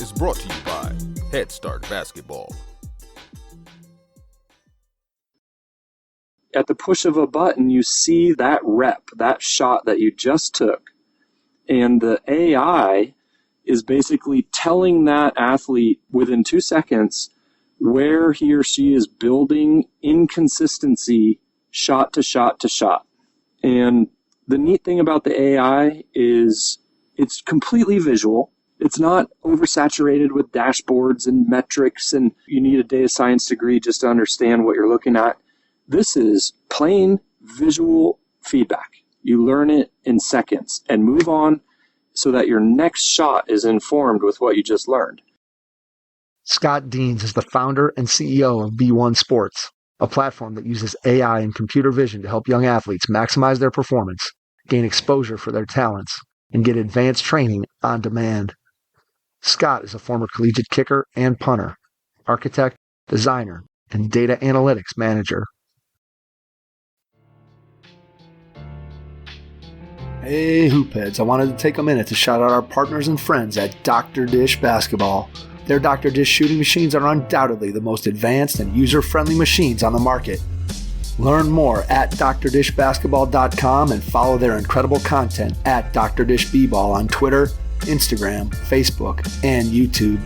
is brought to you by Head Start Basketball. At the push of a button, you see that rep, that shot that you just took. And the AI is basically telling that athlete within 2 seconds where he or she is building inconsistency shot to shot to shot. And the neat thing about the AI is it's completely visual. It's not oversaturated with dashboards and metrics, and you need a data science degree just to understand what you're looking at. This is plain visual feedback. You learn it in seconds and move on so that your next shot is informed with what you just learned. Scott Deans is the founder and CEO of BeONE Sports, a platform that uses AI and computer vision to help young athletes maximize their performance, gain exposure for their talents, and get advanced training on demand. Scott is a former collegiate kicker and punter, architect, designer, and data analytics manager. Hey, Hoopheads, I wanted to take a minute to shout out our partners and friends at Dr. Dish Basketball. Their Dr. Dish shooting machines are undoubtedly the most advanced and user-friendly machines on the market. Learn more at drdishbasketball.com and follow their incredible content at Dr. Dish B-Ball on Twitter, Instagram, Facebook, and YouTube.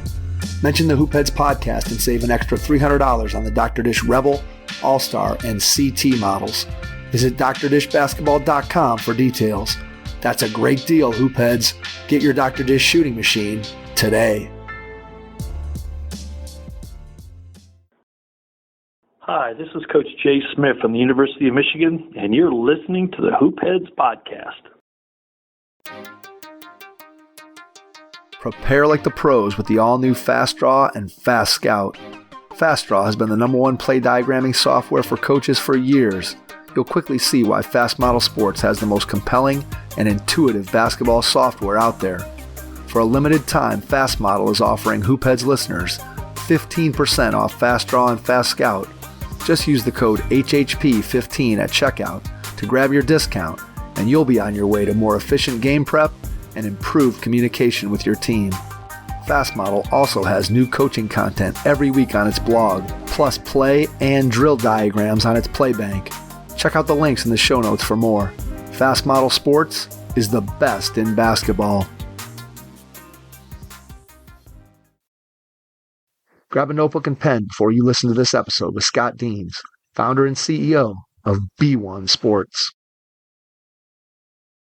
Mention the Hoopheads podcast and save an extra $300 on the Dr. Dish Rebel, All-Star, and CT models. Visit drdishbasketball.com for details. That's a great deal, Hoopheads. Get your Dr. Dish shooting machine today. Hi, this is Coach Jay Smith from the University of Michigan, and you're listening to the Hoopheads podcast. Prepare like the pros with the all-new Fast Draw and Fast Scout. Fast Draw has been the #1 play diagramming software for coaches for years. You'll quickly see why Fast Model Sports has the most compelling and intuitive basketball software out there. For a limited time, Fast Model is offering Hoopheads listeners 15% off Fast Draw and Fast Scout. Just use the code HHP15 at checkout to grab your discount, and you'll be on your way to more efficient game prep and improved communication with your team. Fast Model also has new coaching content every week on its blog, plus play and drill diagrams on its Playbank. Check out the links in the show notes for more. Fast Model Sports is the best in basketball. Grab a notebook and pen before you listen to this episode with Scott Deans, founder and CEO of BeONE Sports.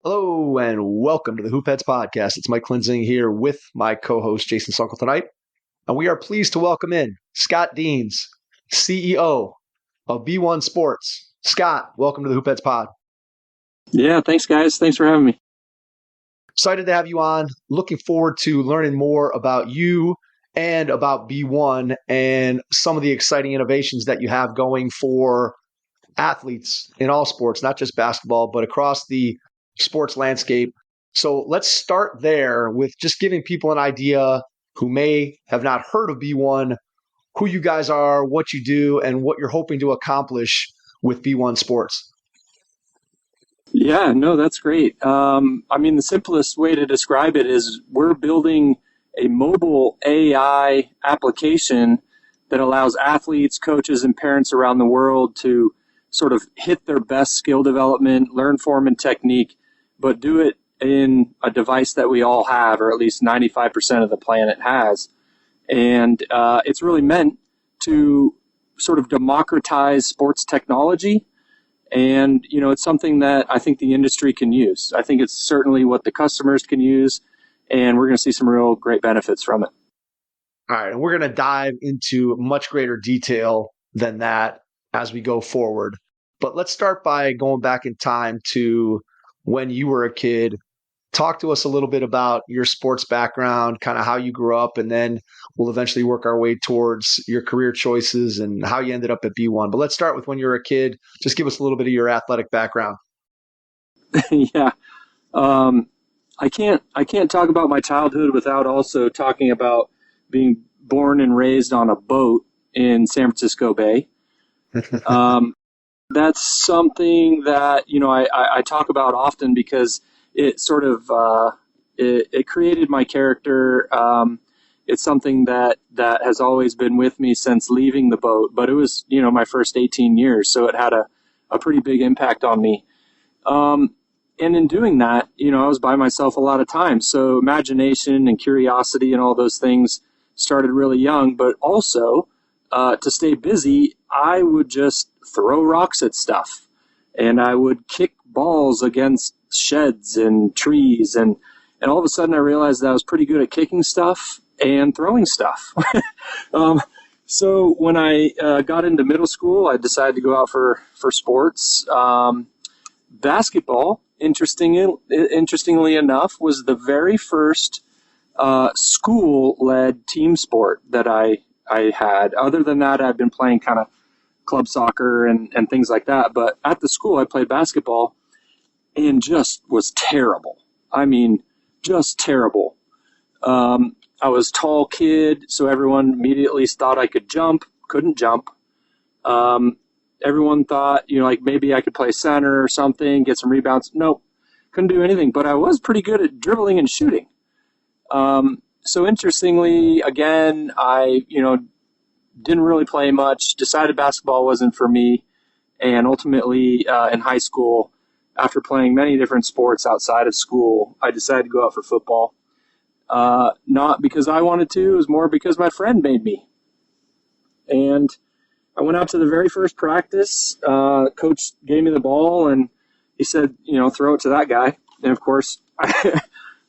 Hello and welcome to the Hoopheads podcast. It's Mike Klinzing here with my co-host Jason Sunkel tonight, and we are pleased to welcome in Scott Deans, CEO of BeONE Sports. Scott, welcome to the Hoopheads pod. Yeah, thanks guys. Thanks for having me. Excited to have you on. Looking forward to learning more about you and about BeONE and some of the exciting innovations that you have going for athletes in all sports, not just basketball, but across the sports landscape. So let's start there with just giving people an idea who may have not heard of BeONE, who you guys are, what you do, and what you're hoping to accomplish with BeONE Sports. Yeah, no, that's great. The simplest way to describe it is we're building a mobile AI application that allows athletes, coaches, and parents around the world to sort of hit their best skill development, learn form and technique, but do it in a device that we all have, or at least 95% of the planet has. And it's really meant to sort of democratize sports technology. And, it's something that I think the industry can use. I think it's certainly what the customers can use, and we're going to see some real great benefits from it. All right, and we're going to dive into much greater detail than that as we go forward. But let's start by going back in time to when you were a kid. Talk to us a little bit about your sports background, kind of how you grew up, and then we'll eventually work our way towards your career choices and how you ended up at BeONE. But let's start with when you were a kid. Just give us a little bit of your athletic background. Yeah. I can't talk about my childhood without also talking about being born and raised on a boat in San Francisco Bay. That's something that, I talk about often because it sort of, it created my character. it's something that has always been with me since leaving the boat. But it was, my first 18 years, so it had a pretty big impact on me. And in doing that, I was by myself a lot of times. So imagination and curiosity and all those things started really young. But also, to stay busy, I would just throw rocks at stuff. And I would kick balls against sheds and trees. And all of a sudden I realized that I was pretty good at kicking stuff and throwing stuff. So when I got into middle school, I decided to go out for sports. Basketball, interestingly enough, was the very first school-led team sport that I had. Other than that, I've been playing kind of club soccer and things like that. But at the school, I played basketball and just was terrible. I mean, just terrible. I was a tall kid, so everyone immediately thought I could jump. Couldn't jump. Everyone thought, like maybe I could play center or something, get some rebounds. Nope, couldn't do anything. But I was pretty good at dribbling and shooting. So interestingly, again, I, didn't really play much, decided basketball wasn't for me. And ultimately, in high school, after playing many different sports outside of school, I decided to go out for football. Not because I wanted to, it was more because my friend made me. And I went out to the very first practice. Coach gave me the ball, and he said, throw it to that guy. And, of course,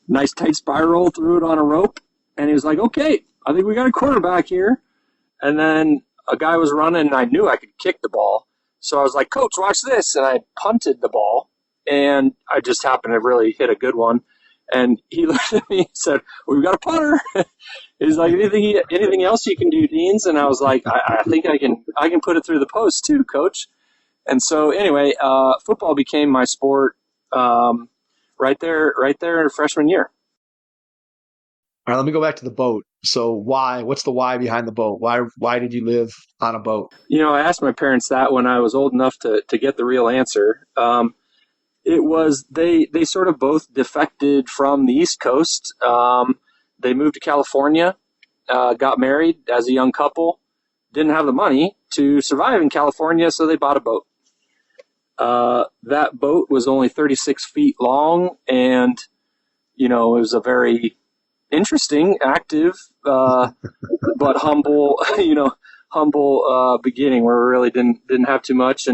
nice tight spiral, threw it on a rope. And he was like, okay, I think we got a quarterback here. And then a guy was running, and I knew I could kick the ball. So I was like, Coach, watch this. And I punted the ball, and I just happened to really hit a good one. And he looked at me and said, well, we've got a punter. He's like, anything else you can do, Deans? And I was like, I think I can put it through the post too, Coach. And so anyway, football became my sport right there freshman year. All right, let me go back to the boat. So what's the why behind the boat? Why did you live on a boat? I asked my parents that when I was old enough to get the real answer. It was they sort of both defected from the East Coast. They moved to California, got married as a young couple, didn't have the money to survive in California, so they bought a boat. That boat was only 36 feet long, and it was a very interesting, active, but humble, beginning where we really didn't have too much.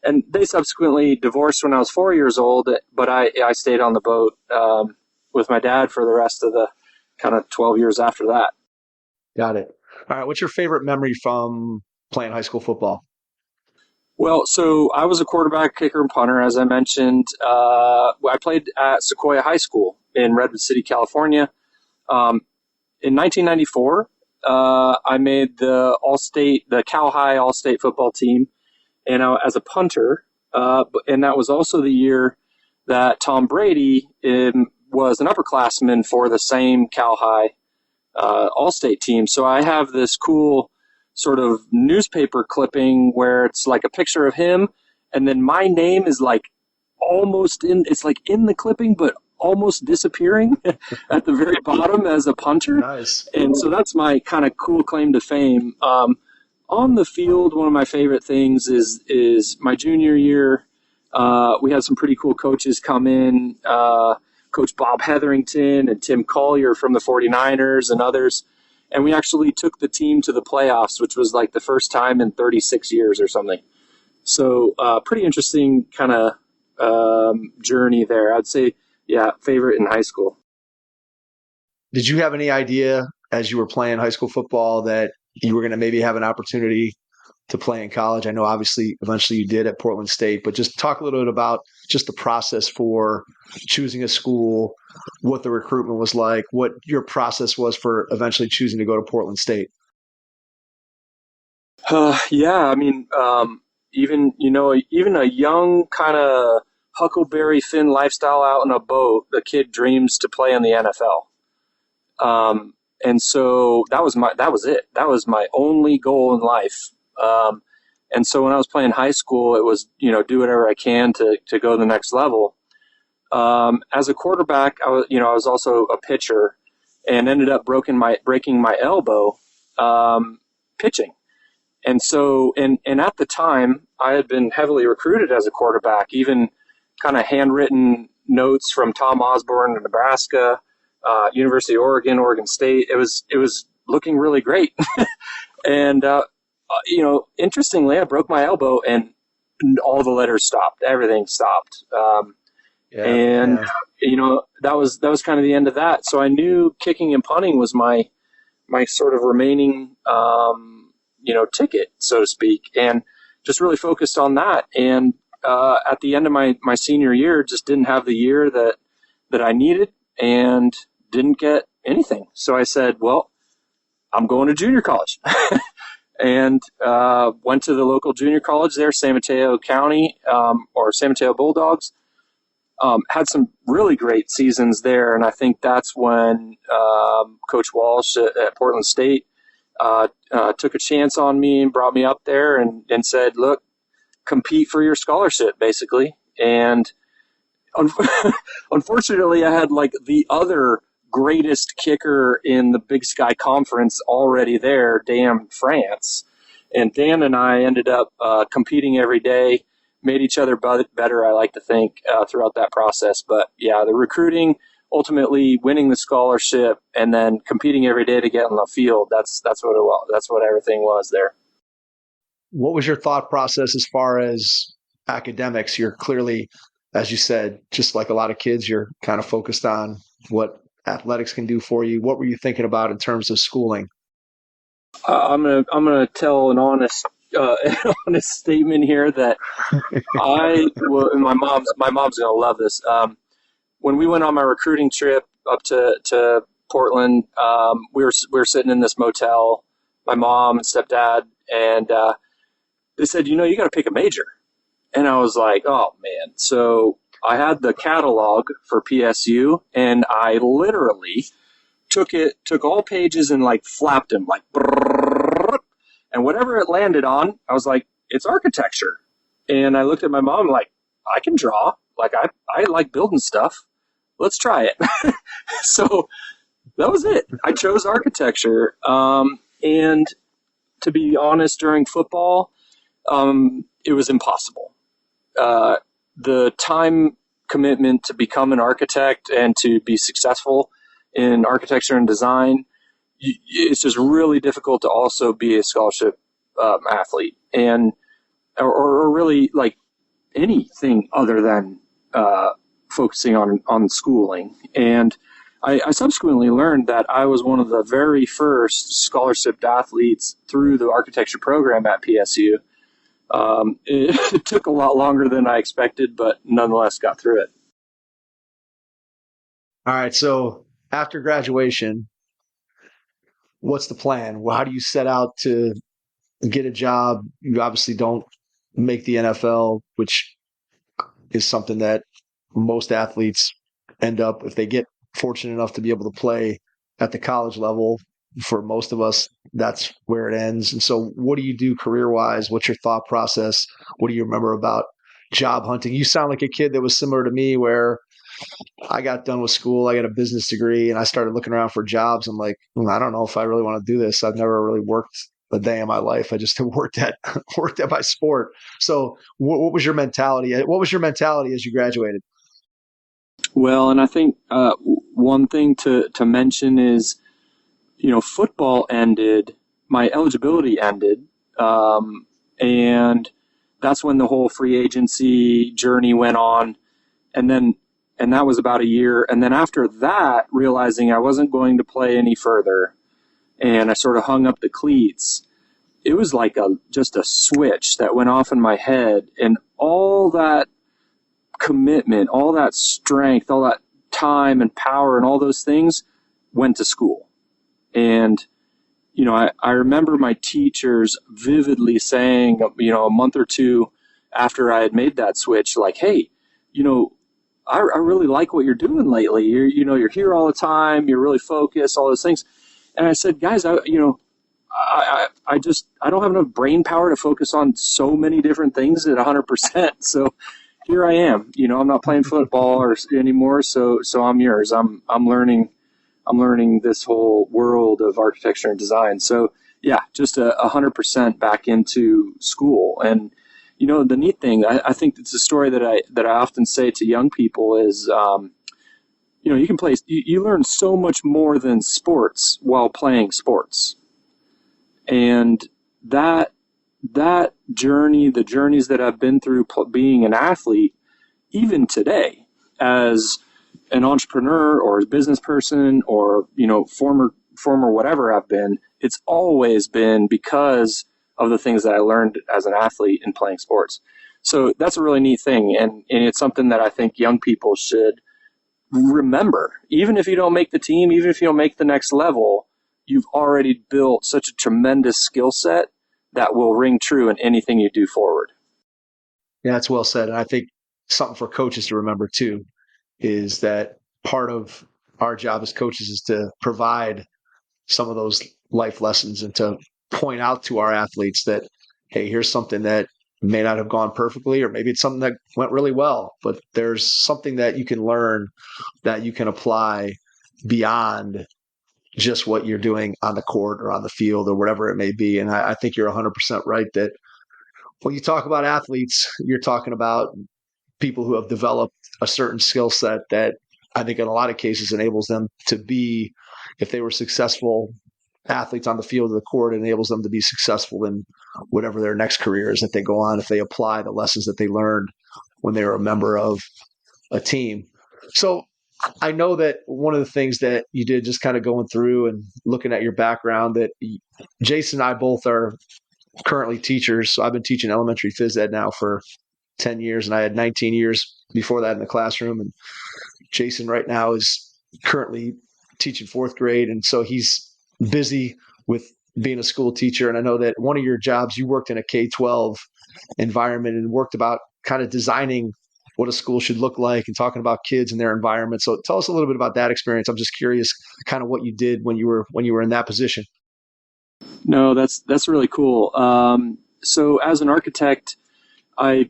And they subsequently divorced when I was 4 years old, but I stayed on the boat with my dad for the rest of the kind of 12 years after that. Got it. All right. What's your favorite memory from playing high school football? Well, so I was a quarterback, kicker, and punter, as I mentioned. I played at Sequoia High School in Redwood City, California. In 1994, I made the Cal High All-State football team, and as a punter, and that was also the year that Tom Brady was an upperclassman for the same Cal High All-State team. So I have this cool sort of newspaper clipping where it's like a picture of him, and then my name is like it's like in the clipping, but almost disappearing at the very bottom as a punter. Nice. And so that's my kind of cool claim to fame. On the field, one of my favorite things is my junior year. We had some pretty cool coaches come in, Coach Bob Hetherington and Tim Collier from the 49ers and others. And we actually took the team to the playoffs, which was like the first time in 36 years or something. So pretty interesting kind of journey there. I'd say, yeah, favorite in high school. Did you have any idea as you were playing high school football that you were going to maybe have an opportunity to play in college? I know obviously eventually you did at Portland State, but just talk a little bit about just the process for choosing a school, what the recruitment was like, what your process was for eventually choosing to go to Portland State. Yeah, I mean, even a young kind of Huckleberry Finn lifestyle out in a boat, the kid dreams to play in the NFL. And so that was it. That was my only goal in life. And so when I was playing high school, it was, do whatever I can to go to the next level. As a quarterback, I was also a pitcher. and ended up breaking my elbow pitching. And so, and at the time, I had been heavily recruited as a quarterback, even kind of handwritten notes from Tom Osborne in Nebraska, University of Oregon, Oregon State. It was looking really great. And, interestingly, I broke my elbow and all the letters stopped. Everything stopped. That was kind of the end of that. So I knew kicking and punting was my sort of remaining, ticket, so to speak, and just really focused on that. And at the end of my senior year, just didn't have the year that I needed and didn't get anything. So I said, well, I'm going to junior college. And went to the local junior college there, San Mateo County, or San Mateo Bulldogs. Had some really great seasons there, and I think that's when Coach Walsh at Portland State took a chance on me and brought me up there and said, look, compete for your scholarship, basically. And unfortunately, I had like the other greatest kicker in the Big Sky Conference already there, Dan France. And Dan and I ended up competing every day, made each other better, I like to think, throughout that process. But yeah, the recruiting, ultimately winning the scholarship, and then competing every day to get on the field, that's what it was. That's what everything was there. What was your thought process as far as academics? You're clearly, as you said, just like a lot of kids, you're kind of focused on what athletics can do for you. What were you thinking about in terms of schooling? I'm gonna tell an honest statement here that my mom's gonna love this. When we went on my recruiting trip up to Portland, we were sitting in this motel, my mom and stepdad, and they said, you got to pick a major. And I was like, oh man. So I had the catalog for PSU, and I literally took all pages and like flapped them like, and whatever it landed on, I was like, it's architecture. And I looked at my mom like, I can draw. Like I like building stuff. Let's try it. So that was it. I chose architecture. And to be honest, during football, it was impossible. The time commitment to become an architect and to be successful in architecture and design, it's just really difficult to also be a scholarship athlete and or really like anything other than focusing on schooling. And I subsequently learned that I was one of the very first scholarship athletes through the architecture program at PSU. It took a lot longer than I expected, but nonetheless got through it. All right. So after graduation, what's the plan? Well, how do you set out to get a job? You obviously don't make the NFL, which is something that most athletes end up, if they get fortunate enough to be able to play at the college level. For most of us, that's where it ends. And so what do you do career-wise? What's your thought process? What do you remember about job hunting? You sound like a kid that was similar to me, where I got done with school, I got a business degree, and I started looking around for jobs. I'm like, I don't know if I really want to do this. I've never really worked a day in my life. I just worked at my sport. So what was your mentality? What was your mentality as you graduated? Well, and I think one thing to mention is, football ended, my eligibility ended, and that's when the whole free agency journey went on. And that was about a year. And then after that, realizing I wasn't going to play any further, and I sort of hung up the cleats, it was like just a switch that went off in my head, and all that commitment, all that strength, all that time and power and all those things went to school. And, I remember my teachers vividly saying, a month or two after I had made that switch, like, hey, I really like what you're doing lately. You're here all the time. You're really focused, all those things. And I said, guys, I don't have enough brain power to focus on so many different things at 100%. So here I am, I'm not playing football anymore. So I'm yours. I'm learning I'm learning this whole world of architecture and design. So yeah, just 100% back into school. And the neat thing, I think it's a story that I often say to young people is, you can play. You learn so much more than sports while playing sports, and that journey, the journeys that I've been through being an athlete, even today as an entrepreneur or a business person or former whatever I've been, it's always been because of the things that I learned as an athlete in playing sports. So that's a really neat thing, and it's something that I think young people should remember. Even if you don't make the team, even if you don't make the next level, you've already built such a tremendous skill set that will ring true in anything you do forward. Yeah, that's well said. And I think something for coaches to remember too is that part of our job as coaches is to provide some of those life lessons and to point out to our athletes that, hey, here's something that may not have gone perfectly, or maybe it's something that went really well, but there's something that you can learn that you can apply beyond just what you're doing on the court or on the field or whatever it may be. And I think you're 100% right that when you talk about athletes, you're talking about people who have developed a certain skill set that I think in a lot of cases enables them to be, if they were successful athletes on the field of the court, it enables them to be successful in whatever their next career is that they go on, if they apply the lessons that they learned when they were a member of a team. So I know that one of the things that you did, just kind of going through and looking at your background, that Jason and I both are currently teachers. So I've been teaching elementary phys ed now for 10 years, and I had 19 years before that in the classroom. And Jason right now is currently teaching fourth grade. And so he's busy with being a school teacher. And I know that one of your jobs, you worked in a K-12 environment and worked about kind of designing what a school should look like and talking about kids and their environment. So tell us a little bit about that experience. I'm just curious kind of what you did when you were in that position. No, that's really cool. So as an architect, I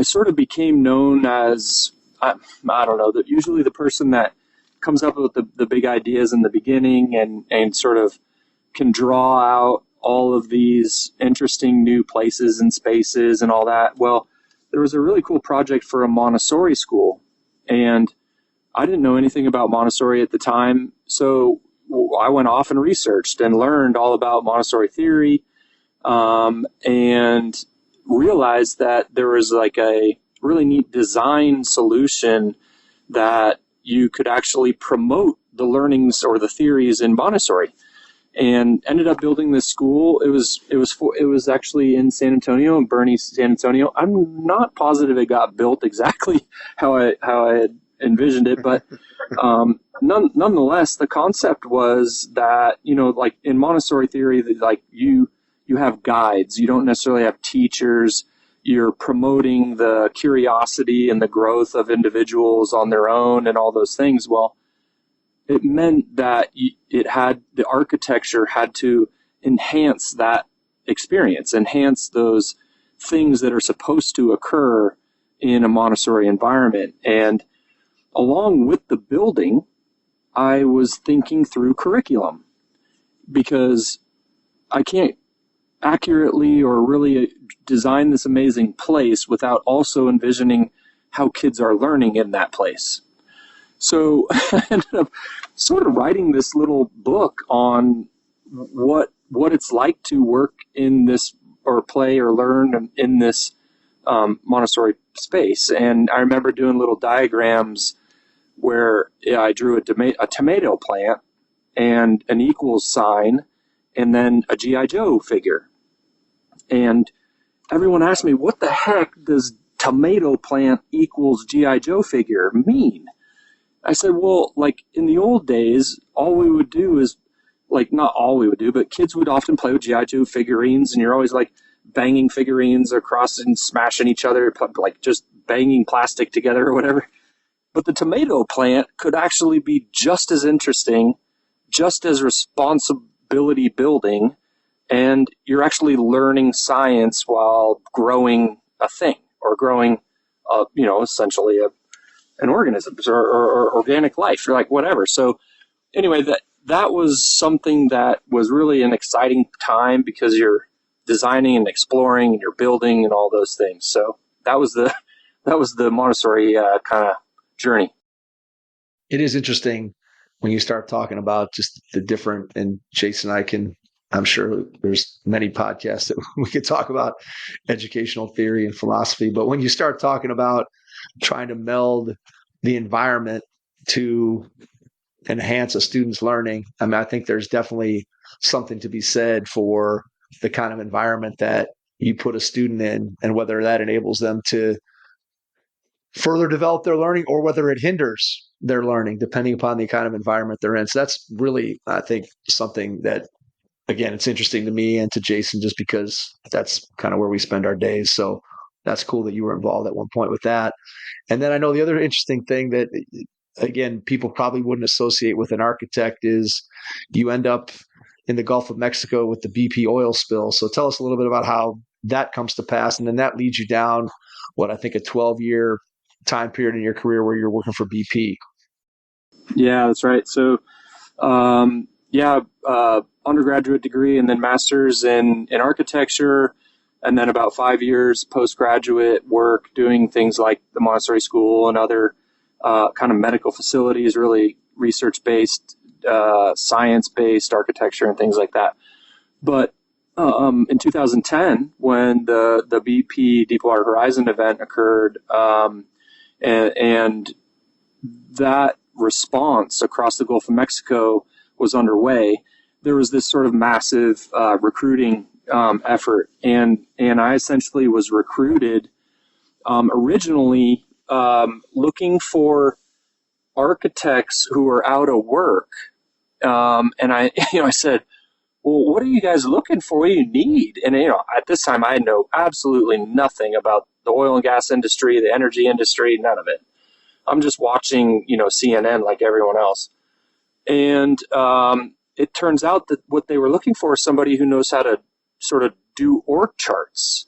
sort of became known as, I don't know, usually the person that comes up with the big ideas in the beginning and sort of can draw out all of these interesting new places and spaces and all that. Well, there was a really cool project for a Montessori school, and I didn't know anything about Montessori at the time, so I went off and researched and learned all about Montessori theory, and realized that there was like a really neat design solution that you could actually promote the learnings or the theories in Montessori, and ended up building this school. It was actually in San Antonio, in Bernie, San Antonio. I'm not positive it got built exactly how I had envisioned it, but nonetheless, the concept was that, like in Montessori theory, that like you have guides. You don't necessarily have teachers. You're promoting the curiosity and the growth of individuals on their own and all those things. Well, it meant that the architecture had to enhance that experience, enhance those things that are supposed to occur in a Montessori environment. And along with the building, I was thinking through curriculum, because I can't accurately or really design this amazing place without also envisioning how kids are learning in that place. So I ended up sort of writing this little book on what it's like to work in this or play or learn in this Montessori space. And I remember doing little diagrams where I drew a tomato plant and an equals sign and then a G.I. Joe figure. And everyone asked me, what the heck does tomato plant equals G.I. Joe figure mean? I said, well, like in the old days, all we would do is, like, not all we would do, but kids would often play with G.I. Joe figurines, and you're always like banging figurines across and smashing each other, like just banging plastic together or whatever. But the tomato plant could actually be just as interesting, just as responsibility building, and you're actually learning science while growing a thing or growing, essentially an organism or organic life, or like whatever. So anyway, that was something that was really an exciting time because you're designing and exploring and you're building and all those things. So that was the Montessori kind of journey. It is interesting when you start talking about just the different, and Jason and I can, I'm sure there's many podcasts that we could talk about educational theory and philosophy, but when you start talking about trying to meld the environment to enhance a student's learning, I mean, I think there's definitely something to be said for the kind of environment that you put a student in, and whether that enables them to further develop their learning or whether it hinders their learning, depending upon the kind of environment they're in. So that's really, I think, something that, again, it's interesting to me and to Jason just because that's kind of where we spend our days. So that's cool that you were involved at one point with that. And then I know the other interesting thing that, again, people probably wouldn't associate with an architect is you end up in the Gulf of Mexico with the BP oil spill. So tell us a little bit about how that comes to pass. And then that leads you down, what I think a 12-year time period in your career where you're working for BP. Yeah, that's right. So, undergraduate degree and then master's in architecture, and then about 5 years postgraduate work doing things like the Montessori School and other kind of medical facilities, really research-based, science-based architecture and things like that. But in 2010, when the BP Deepwater Horizon event occurred, and that response across the Gulf of Mexico was underway, there was this sort of massive recruiting effort, and I essentially was recruited originally looking for architects who were out of work, and I said, well, what are you guys looking for? What do you need? And at this time I know absolutely nothing about the oil and gas industry, the energy industry, none of it. I'm just watching, CNN like everyone else. And it turns out that what they were looking for is somebody who knows how to sort of do org charts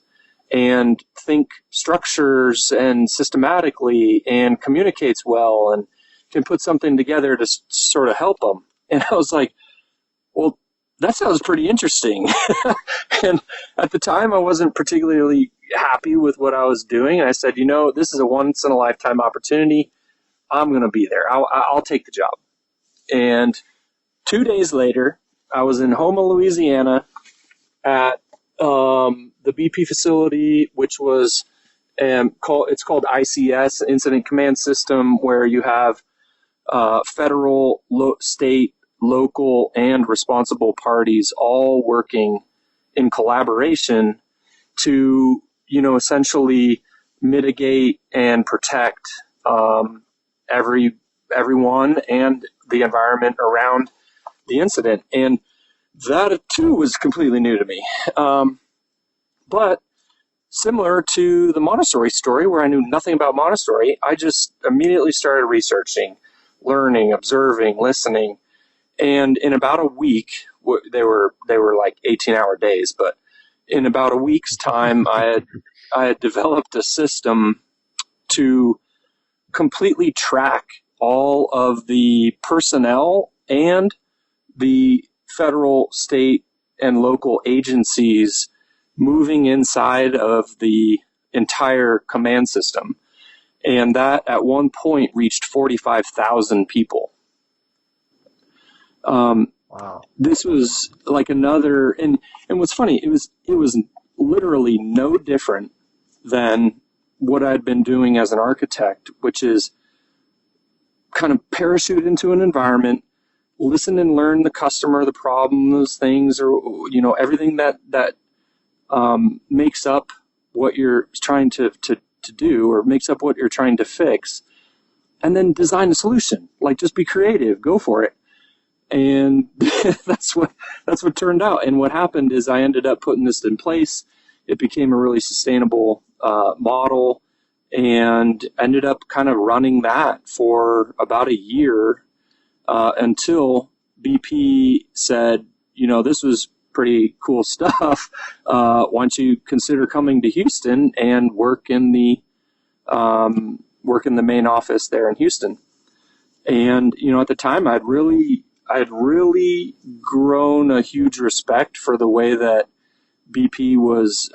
and think structures and systematically and communicates well and can put something together to sort of help them. And I was like, well, that sounds pretty interesting. And at the time, I wasn't particularly happy with what I was doing. And I said, this is a once-in-a-lifetime opportunity. I'm going to be there. I'll take the job. And 2 days later, I was in Houma, Louisiana at the BP facility, which was it's called ICS, Incident Command System, where you have federal, state, local, and responsible parties all working in collaboration to, essentially mitigate and protect everyone and the environment around the incident. And that, too, was completely new to me. But similar to the Montessori story, where I knew nothing about Montessori, I just immediately started researching, learning, observing, listening. And in about a week, they were like 18-hour days, but in about a week's time, I had developed a system to completely track all of the personnel and the federal, state, and local agencies moving inside of the entire command system. And that at one point reached 45,000 people. Wow. This was like another, and what's funny, it was literally no different than what I'd been doing as an architect, which is kind of parachute into an environment, listen and learn the customer, the problem, those things, or everything that makes up what you're trying to do, or makes up what you're trying to fix, and then design a solution. Like, just be creative, go for it. And that's what turned out. And what happened is I ended up putting this in place. It became a really sustainable model, and ended up kind of running that for about a year until BP said, this was pretty cool stuff. Why don't you consider coming to Houston and work in the main office there in Houston? And at the time, I'd really I had really grown a huge respect for the way that BP was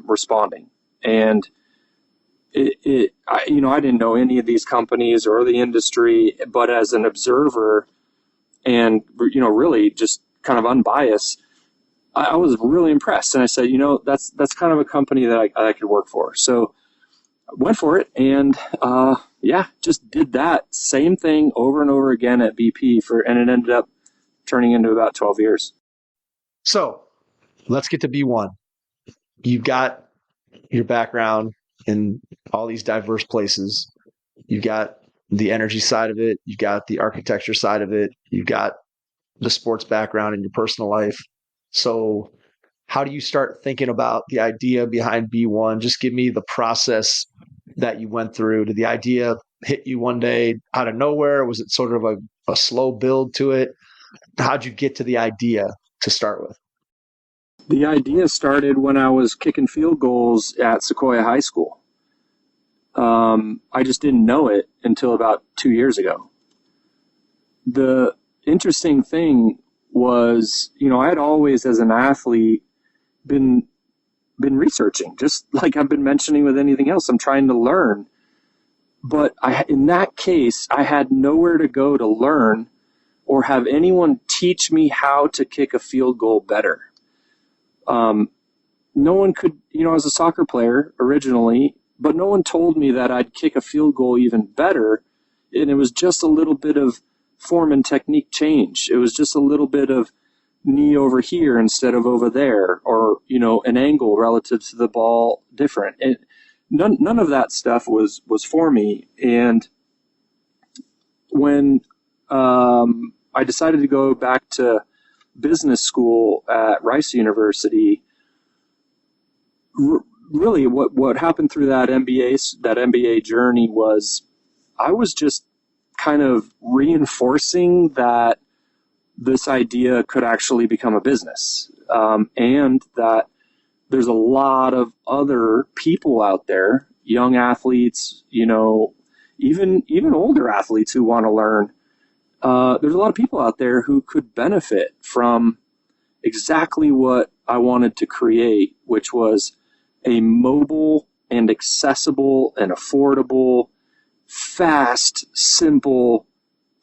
responding. And I didn't know any of these companies or the industry, but as an observer and, really just kind of unbiased, I was really impressed. And I said, that's kind of a company that I could work for. So I went for it and, just did that same thing over and over again at BP and it ended up turning into about 12 years. So let's get to BeONE. You've got your background in all these diverse places. You've got the energy side of it. You've got the architecture side of it. You've got the sports background in your personal life. So how do you start thinking about the idea behind BeONE? Just give me the process that you went through. Did the idea hit you one day out of nowhere? Was it sort of a slow build to it? How'd you get to the idea to start with? The idea started when I was kicking field goals at Sequoia High School. I just didn't know it until about 2 years ago. The interesting thing was, I had always, as an athlete, been researching, just like I've been mentioning with anything else. I'm trying to learn. But in that case, I had nowhere to go to learn or have anyone teach me how to kick a field goal better. No one could, I was a soccer player originally, but no one told me that I'd kick a field goal even better. And it was just a little bit of form and technique change. It was just a little bit of knee over here instead of over there, or, an angle relative to the ball different. And none of that stuff was for me. And when I decided to go back to business school at Rice University, really what happened through that MBA journey was I was just kind of reinforcing that this idea could actually become a business, and that there's a lot of other people out there, young athletes, even older athletes who want to learn. There's a lot of people out there who could benefit from exactly what I wanted to create, which was a mobile and accessible and affordable, fast, simple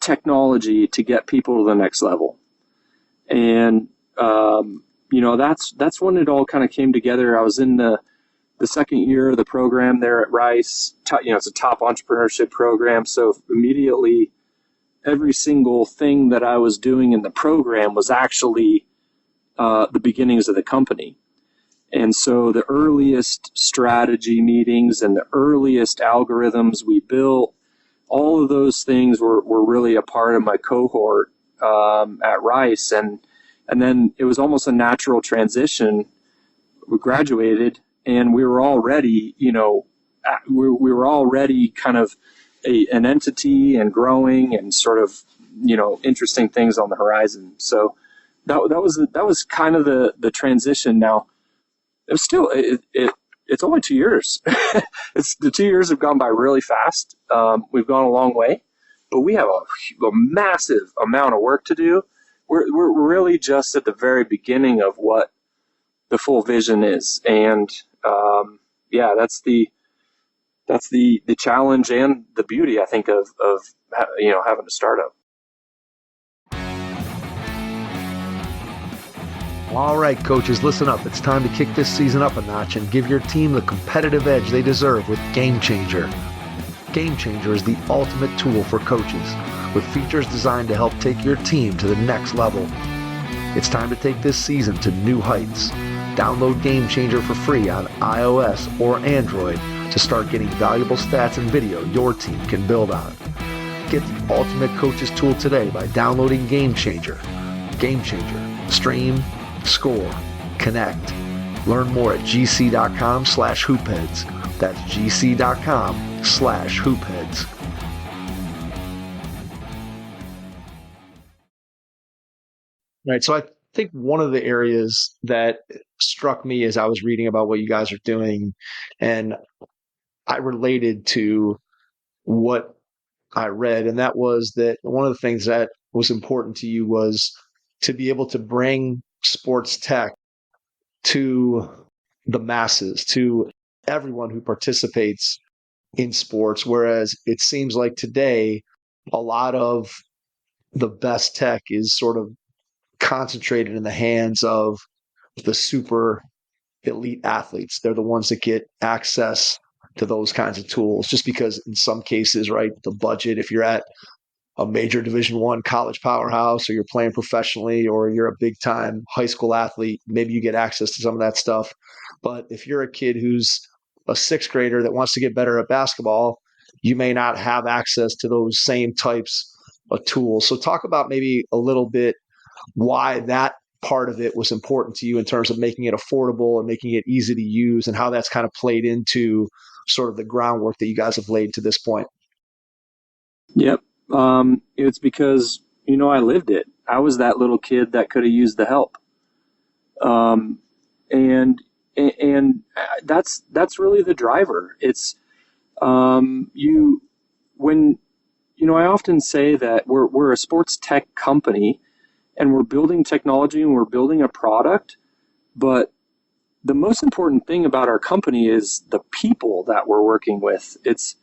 technology to get people to the next level. And, that's when it all kind of came together. I was in the second year of the program there at Rice. It's a top entrepreneurship program. So immediately every single thing that I was doing in the program was actually the beginnings of the company. And so the earliest strategy meetings and the earliest algorithms we built, all of those things were really a part of my cohort at Rice. And then it was almost a natural transition. We graduated and we were already, we were already kind of an entity and growing and sort of, interesting things on the horizon. So that was kind of the transition. Now, it was still it's only 2 years. The 2 years have gone by really fast. We've gone a long way, but we have a massive amount of work to do. We're really just at the very beginning of what the full vision is, and that's the challenge and the beauty, I think, of having a startup. All right, coaches, listen up. It's time to kick this season up a notch and give your team the competitive edge they deserve with Game Changer. Game Changer is the ultimate tool for coaches, with features designed to help take your team to the next level. It's time to take this season to new heights. Download Game Changer for free on iOS or Android to start getting valuable stats and video your team can build on. Get the ultimate coaches tool today by downloading Game Changer. Game Changer. Stream, score, connect. Learn more at gc.com/hoopheads. That's gc.com/hoopheads. Right. So I think one of the areas that struck me as I was reading about what you guys are doing, and I related to what I read, and that was that one of the things that was important to you was to be able to bring sports tech to the masses, to everyone who participates in sports. Whereas it seems like today, a lot of the best tech is sort of concentrated in the hands of the super elite athletes. They're the ones that get access to those kinds of tools, just because in some cases, right, the budget, if you're at a major Division I college powerhouse, or you're playing professionally, or you're a big time high school athlete, maybe you get access to some of that stuff. But if you're a kid who's a sixth grader that wants to get better at basketball, you may not have access to those same types of tools. So talk about maybe a little bit why that part of it was important to you in terms of making it affordable and making it easy to use, and how that's kind of played into sort of the groundwork that you guys have laid to this point. Yep. It's because, I lived it. I was that little kid that could have used the help. And that's really the driver. It's, I often say that we're a sports tech company, and we're building technology and we're building a product, but the most important thing about our company is the people that we're working with. It's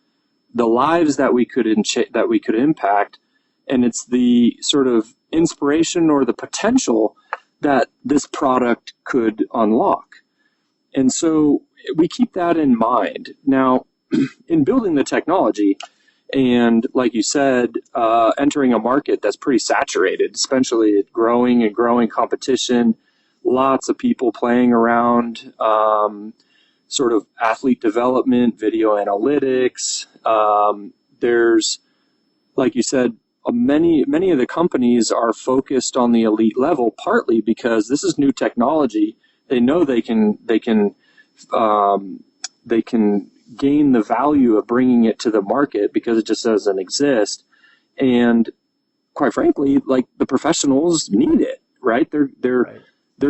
the lives that we could impact, and it's the sort of inspiration or the potential that this product could unlock. And so we keep that in mind. Now, in building the technology, and like you said, entering a market that's pretty saturated, especially growing competition, lots of people playing around, sort of athlete development, video analytics. There's, like you said, many of the companies are focused on the elite level, partly because this is new technology. They know they can gain the value of bringing it to the market because it just doesn't exist. And quite frankly, like, the professionals need it, right? They're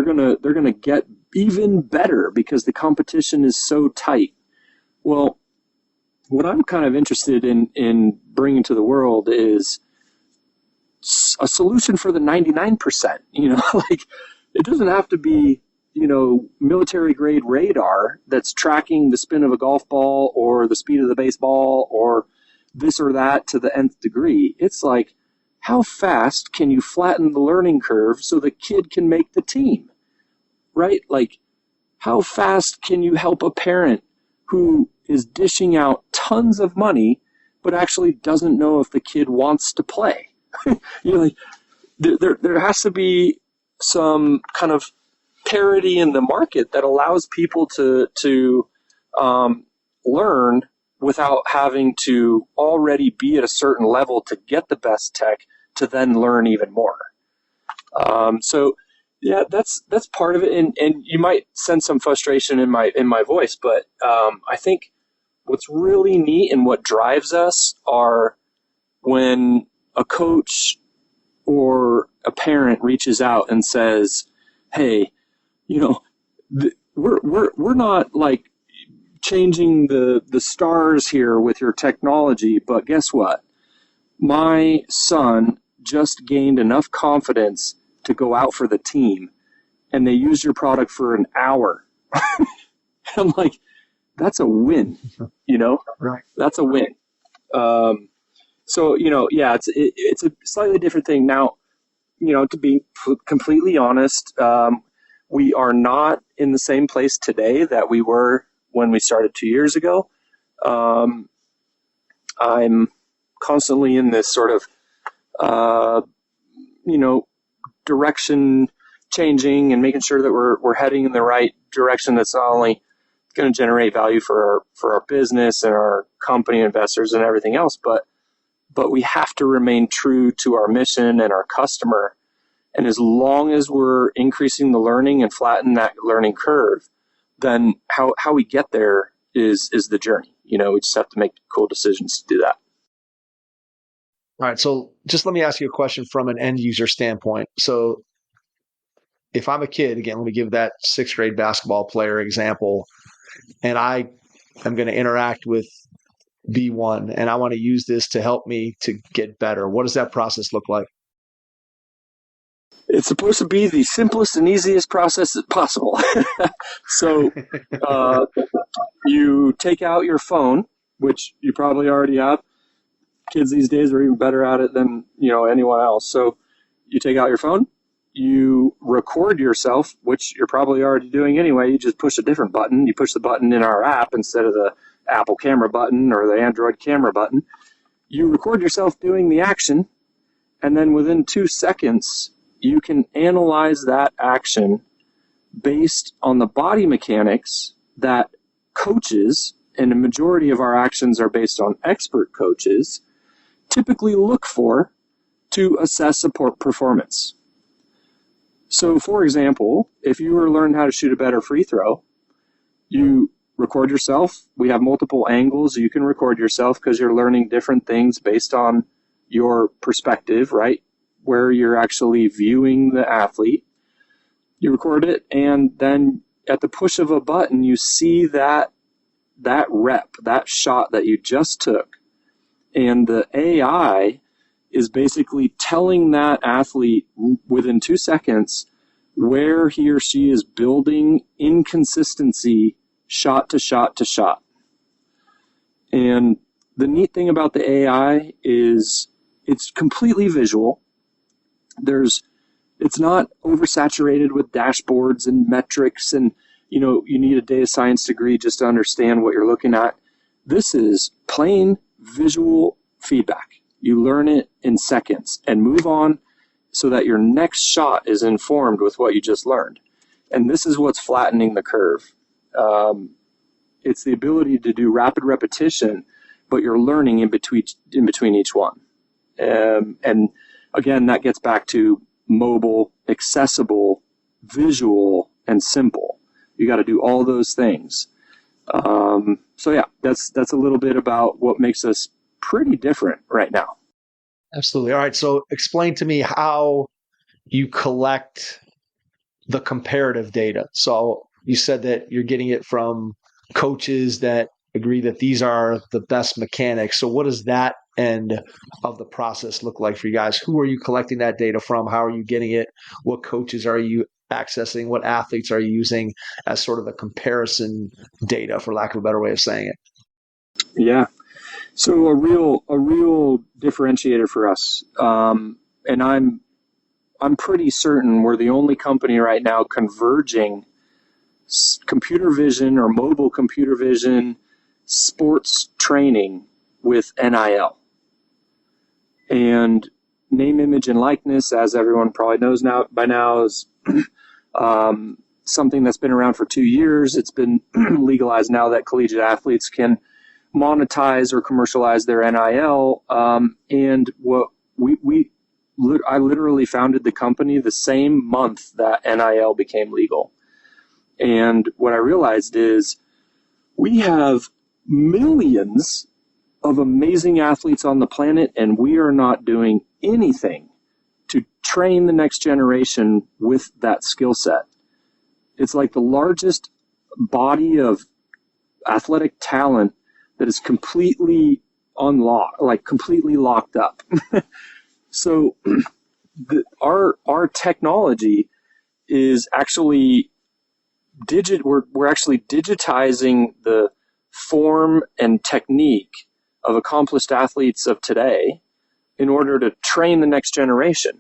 gonna get even better because the competition is so tight. Well, what I'm kind of interested in bringing to the world is a solution for the 99%. Like, it doesn't have to be, military grade radar that's tracking the spin of a golf ball or the speed of the baseball or this or that to the nth degree. It's like, how fast can you flatten the learning curve so the kid can make the team, right? Like, how fast can you help a parent who is dishing out tons of money but actually doesn't know if the kid wants to play? Like, there has to be some kind of parity in the market that allows people to learn without having to already be at a certain level to get the best tech to then learn even more. So yeah, that's part of it, and you might sense some frustration in my voice, but I think what's really neat and what drives us are when a coach or a parent reaches out and says, "Hey, we're not like changing the stars here with your technology, but guess what? My son just gained enough confidence to go out for the team, and they used your product for an hour." I'm like, that's a win, Right. That's a win. So, yeah, it's a slightly different thing. Now, to be completely honest, we are not in the same place today that we were when we started 2 years ago. I'm constantly in this sort of, direction changing and making sure that we're heading in the right direction that's not only going to generate value for our business and our company investors and everything else, but we have to remain true to our mission and our customer. And as long as we're increasing the learning and flatten that learning curve, then how we get there is the journey. We just have to make cool decisions to do that. All right. So just let me ask you a question from an end user standpoint. So if I'm a kid, again, let me give that sixth grade basketball player example, and I am going to interact with BeONE and I want to use this to help me to get better. What does that process look like? It's supposed to be the simplest and easiest process possible. So you take out your phone, which you probably already have. Kids these days are even better at it than anyone else. So you take out your phone, you record yourself, which you're probably already doing anyway. You just push a different button. You push the button in our app instead of the Apple camera button or the Android camera button. You record yourself doing the action, and then within 2 seconds, you can analyze that action based on the body mechanics that coaches, and the majority of our actions are based on expert coaches, typically look for to assess support performance. So, for example, if you were to learn how to shoot a better free throw, you record yourself. We have multiple angles. You can record yourself because you're learning different things based on your perspective, right? Where you're actually viewing the athlete. You record it, and then at the push of a button, you see that rep, that shot that you just took. And the AI is basically telling that athlete within 2 seconds where he or she is building inconsistency shot to shot to shot. And the neat thing about the AI is it's completely visual. It's not oversaturated with dashboards and metrics and, you need a data science degree just to understand what you're looking at. This is plain visual feedback. You learn it in seconds and move on so that your next shot is informed with what you just learned. And this is what's flattening the curve. It's the ability to do rapid repetition, but you're learning in between each one. And again, that gets back to mobile, accessible, visual, and simple. You got to do all those things. So yeah, that's a little bit about what makes us pretty different right now. Absolutely. All right. So explain to me how you collect the comparative data. So you said that you're getting it from coaches that agree that these are the best mechanics. So what does that end of the process look like for you guys? Who are you collecting that data from? How are you getting it? What coaches are you accessing? What athletes are you using as sort of the comparison data, for lack of a better way of saying it? Yeah. So a real differentiator for us, and I'm pretty certain we're the only company right now converging computer vision or mobile computer vision sports training with NIL. And name, image, and likeness, as everyone probably knows by now, is something that's been around for 2 years. It's been legalized now that collegiate athletes can monetize or commercialize their NIL. And what I literally founded the company the same month that NIL became legal. And what I realized is we have millions of amazing athletes on the planet, and we are not doing anything to train the next generation with that skill set. It's like the largest body of athletic talent that is completely completely locked up. So our technology is actually we're actually digitizing the form and technique of accomplished athletes of today in order to train the next generation.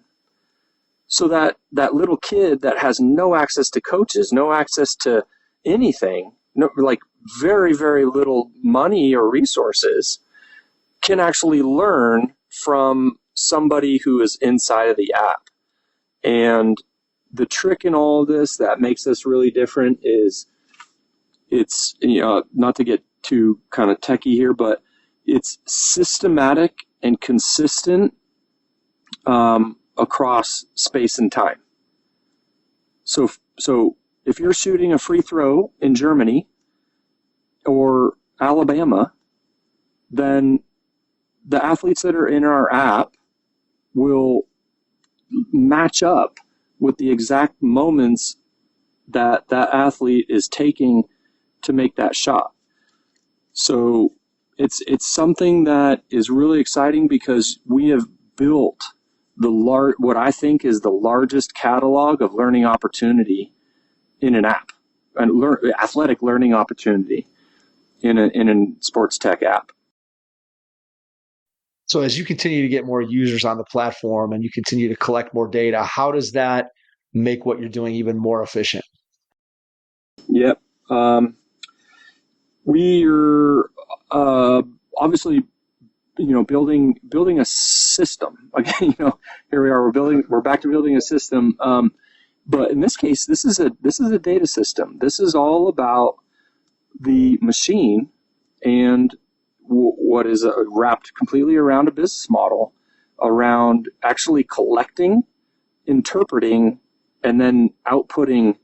So that little kid that has no access to coaches, no access to anything, very, very little money or resources, can actually learn from somebody who is inside of the app. And the trick in all of this that makes us really different is it's, not to get too kind of techie here, but it's systematic and consistent across space and time. So if you're shooting a free throw in Germany or Alabama, then the athletes that are in our app will match up with the exact moments that athlete is taking to make that shot. So it's something that is really exciting because we have built what I think is the largest catalog of learning opportunity in an app, an athletic learning opportunity in a sports tech app. So as you continue to get more users on the platform and you continue to collect more data, how does that make what you're doing even more efficient? Yep. We're obviously, building a system. Again, here we are. We're back to building a system. But in this case, this is a data system. This is all about the machine and what is wrapped completely around a business model, around actually collecting, interpreting, and then outputting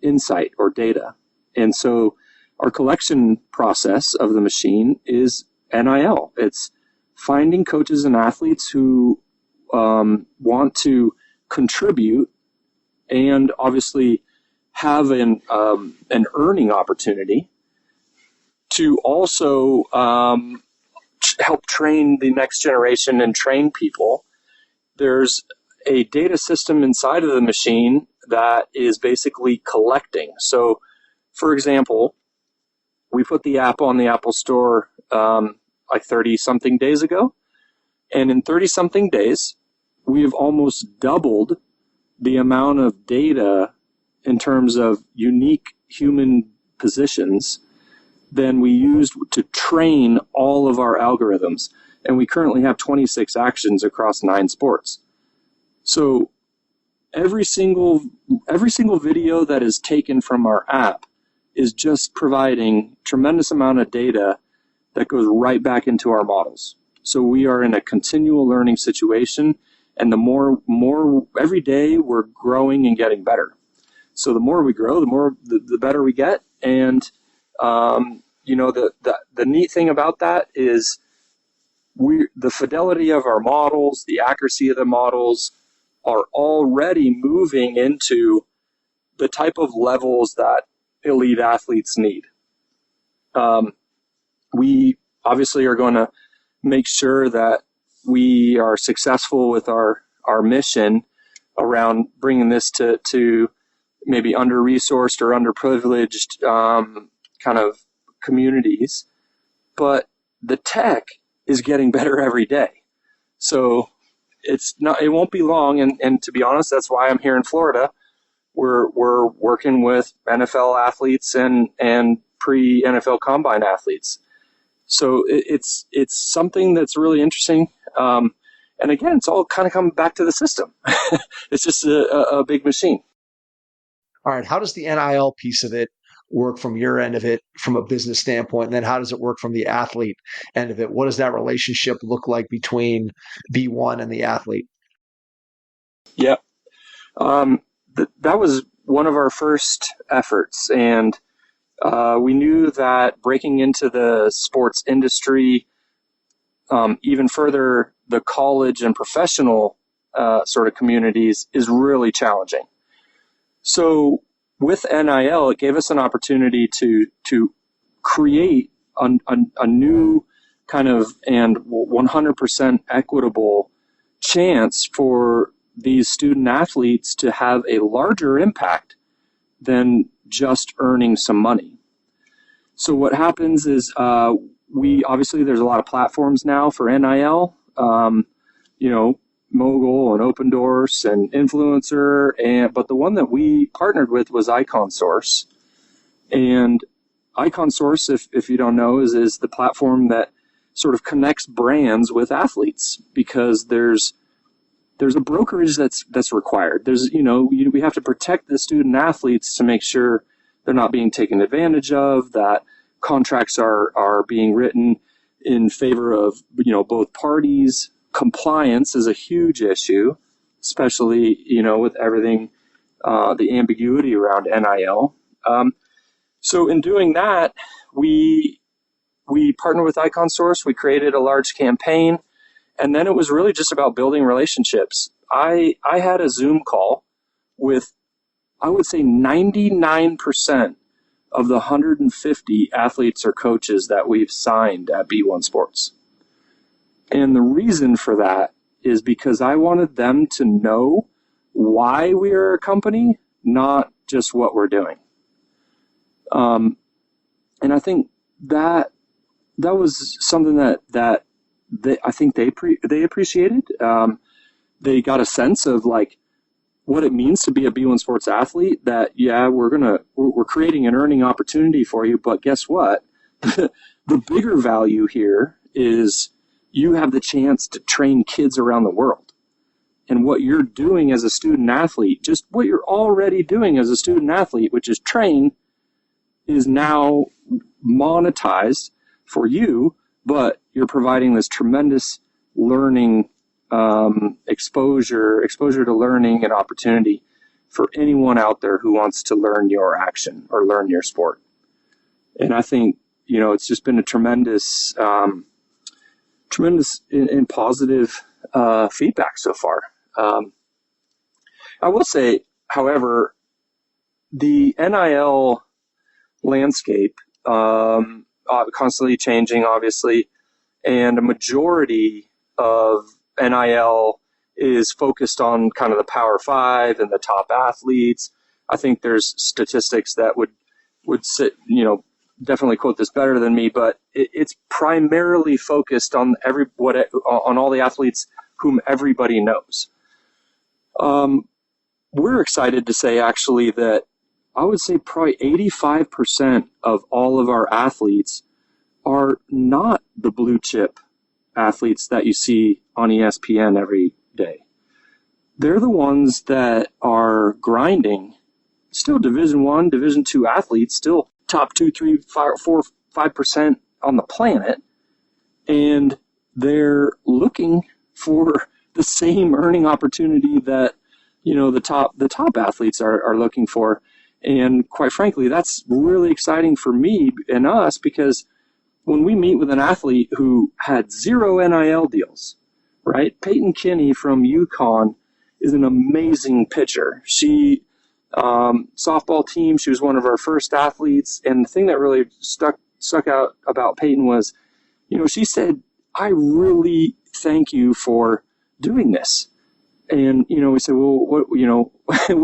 insight or data. And so our collection process of the machine is NIL. It's finding coaches and athletes who want to contribute and obviously have an earning opportunity to also help train the next generation and train people. There's a data system inside of the machine that is basically collecting. So, for example, we put the app on the Apple Store like 30-something days ago. And in 30-something days, we've almost doubled the amount of data in terms of unique human positions than we used to train all of our algorithms. And we currently have 26 actions across 9 sports. So every single video that is taken from our app is just providing tremendous amount of data that goes right back into our models. So we are in a continual learning situation, and the more every day we're growing and getting better. So the more we grow, the better we get. And the neat thing about that is the fidelity of our models, the accuracy of the models are already moving into the type of levels that elite athletes need. We obviously are going to make sure that we are successful with our mission around bringing this to maybe under-resourced or underprivileged kind of communities. But the tech is getting better every day. So it won't be long. And to be honest, that's why I'm here in Florida. We're working with NFL athletes and pre-NFL combine athletes. So it's something that's really interesting. And again, it's all kind of coming back to the system. It's just a big machine. All right. How does the NIL piece of it work from your end of it from a business standpoint? And then how does it work from the athlete end of it? What does that relationship look like between BeONE and the athlete? Yeah. That was one of our first efforts. And we knew that breaking into the sports industry, even further, the college and professional sort of communities is really challenging. So with NIL, it gave us an opportunity to create a new kind of and 100% equitable chance for these student athletes to have a larger impact than just earning some money. So what happens is there's a lot of platforms now for NIL, Mogul and Open Doors and Influencer, but the one that we partnered with was Icon Source. And Icon Source, if you don't know, is the platform that sort of connects brands with athletes, because there's a brokerage that's required. We have to protect the student athletes to make sure they're not being taken advantage of, that contracts are being written in favor of both parties. Compliance is a huge issue, especially with everything, the ambiguity around NIL. So in doing that, we partnered with Icon Source. We created a large campaign, and then it was really just about building relationships. I had a Zoom call with, I would say, 99% of the 150 athletes or coaches that we've signed at BeONE Sports. And the reason for that is because I wanted them to know why we are a company, not just what we're doing. And I think that was something that I think they appreciated. They got a sense of like what it means to be a BeONE Sports athlete. That we're creating an earning opportunity for you, but guess what? The bigger value here is you have the chance to train kids around the world. And what you're doing as a student athlete, just what you're already doing as a student athlete, which is train, is now monetized for you, but you're providing this tremendous learning exposure to learning and opportunity for anyone out there who wants to learn your action or learn your sport. And I think, it's just been a tremendous and positive feedback so far. I will say, however, the NIL landscape constantly changing, obviously, and a majority of NIL is focused on kind of the Power Five and the top athletes. I think there's statistics that would sit, definitely quote this better than me, but it's primarily focused on on all the athletes whom everybody knows. We're excited to say actually that I would say probably 85% of all of our athletes are not the blue chip athletes that you see on ESPN every day. They're the ones that are grinding, still Division I, Division II athletes, still top 2, 3, 4, 5% on the planet, and they're looking for the same earning opportunity that the top athletes are looking for. And quite frankly, that's really exciting for me and us, because when we meet with an athlete who had 0 NIL deals, right? Peyton Kinney from UConn is an amazing pitcher. She softball team, she was one of our first athletes, and the thing that really stuck out about Peyton was, she said, "I really thank you for doing this." And, we said, "Well, what